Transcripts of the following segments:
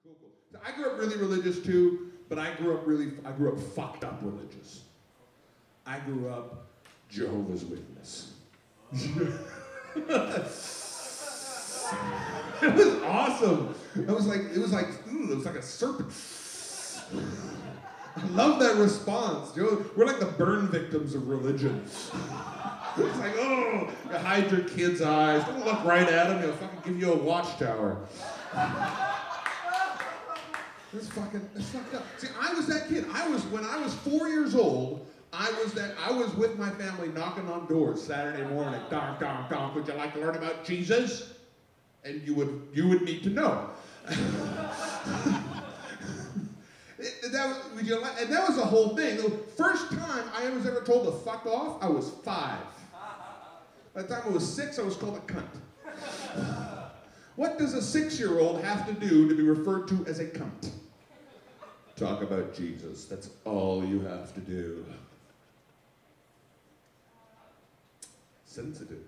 Cool, cool. So I grew up really religious too, but I grew up fucked up religious. I grew up Jehovah's Witness. It was awesome. It was like a serpent. I love that response. We're like the burn victims of religion. It's like, oh, you hide your kid's eyes. Don't look right at him. He'll fucking give you a watchtower. That's fucked up. See, I was that kid. When I was 4 years old, I was with my family knocking on doors Saturday morning. Donk, donk, donk. Would you like to learn about Jesus? And you would need to know. That was the whole thing. The first time I was ever told to fuck off, I was 5. By the time I was 6, I was called a cunt. What does a 6-year-old have to do to be referred to as a cunt? Talk about Jesus. That's all you have to do. Sensitive.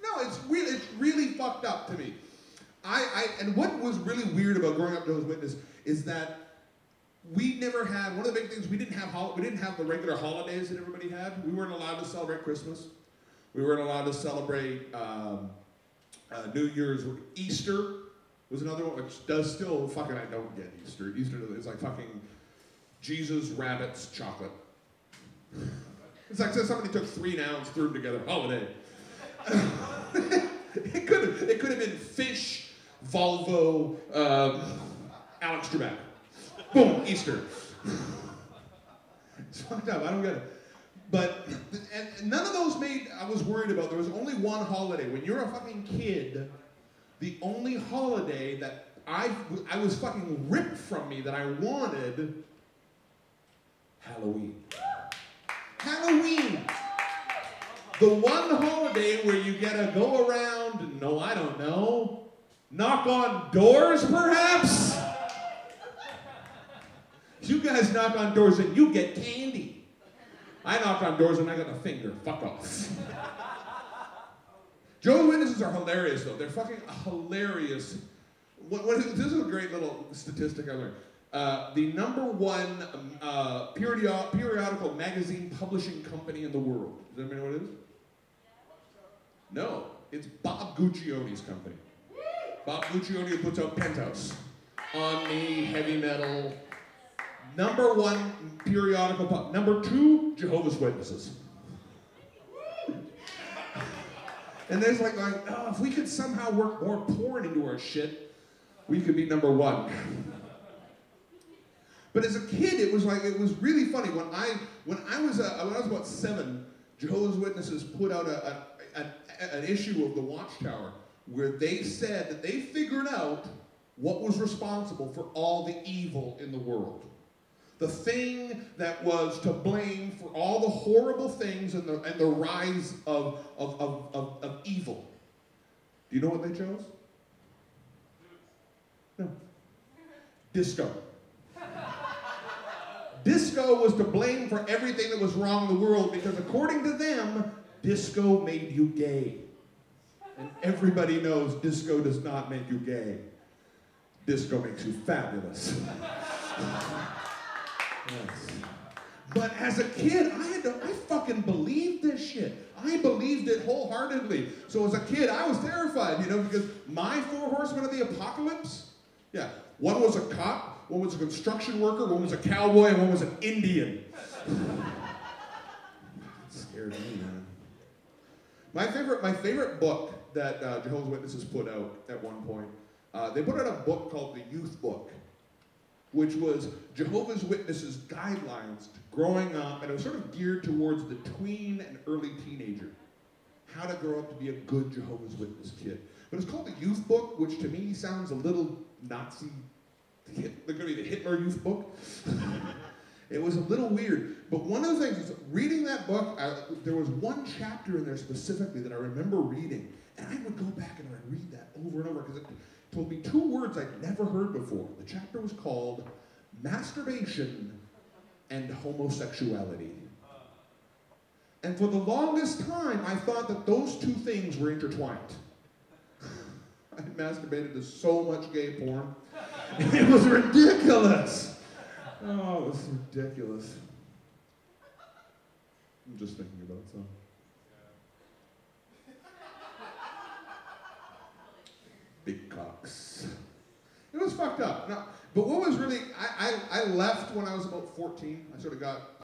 No, it's really fucked up to me. And what was really weird about growing up Jehovah's Witness is that we never had, one of the big things, we didn't have the regular holidays that everybody had. We weren't allowed to celebrate Christmas. We weren't allowed to celebrate New Year's. Easter was another one, which does still fucking, I don't get Easter. Easter is like fucking Jesus, rabbits, chocolate. It's like somebody took 3 nouns, threw them together, holiday. It could have been fish, Volvo, Alex Trebek. Boom, Easter. It's fucked up, I don't get it. But, and none of those I was worried about. There was only one holiday. When you're a fucking kid, the only holiday that I was fucking ripped from me that I wanted, Halloween. Halloween. The one holiday where you get to go around and, no, I don't know, knock on doors perhaps? You guys knock on doors and you get candy. I knocked on doors and I got a finger. Fuck off. Jehovah's Witnesses are hilarious though. They're fucking hilarious. This is a great little statistic I learned. The #1 periodical magazine publishing company in the world. Does anybody know what it is? No, it's Bob Guccione's company. Bob Guccione puts out Penthouse, Omni, Heavy Metal. #1 periodical pub. #2, Jehovah's Witnesses. And there's like, oh, if we could somehow work more porn into our shit, we could be #1. But as a kid, it was really funny. When I was about 7, Jehovah's Witnesses put out an issue of the Watchtower where they said that they figured out what was responsible for all the evil in the world. The thing that was to blame for all the horrible things and the rise of evil. Do you know what they chose? No. Disco. Disco was to blame for everything that was wrong in the world because according to them, disco made you gay. And everybody knows disco does not make you gay. Disco makes you fabulous. Yes. But as a kid, I fucking believed this shit. I believed it wholeheartedly. So as a kid, I was terrified, because my 4 horsemen of the apocalypse, yeah, one was a cop, one was a construction worker, one was a cowboy, and one was an Indian. It scared me, man. My favorite book that Jehovah's Witnesses put out at one point, they put out a book called the Youth Book, which was Jehovah's Witnesses guidelines to growing up, and it was sort of geared towards the tween and early teenager. How to grow up to be a good Jehovah's Witness kid. But it's called the Youth Book, which to me sounds a little Nazi. They're going to be the Hitler Youth Book. It was a little weird. But one of the things is, reading that book, there was one chapter in there specifically that I remember reading, and I would go back and I would read that over and over, because it told me 2 words I'd never heard before. The chapter was called Masturbation and Homosexuality. And for the longest time, I thought that those 2 things were intertwined. I masturbated to so much gay porn. It was ridiculous. Oh, it was ridiculous. I'm just thinking about some. Big cocks. It was fucked up. No, but what was really, I left when I was about 14. I sort of got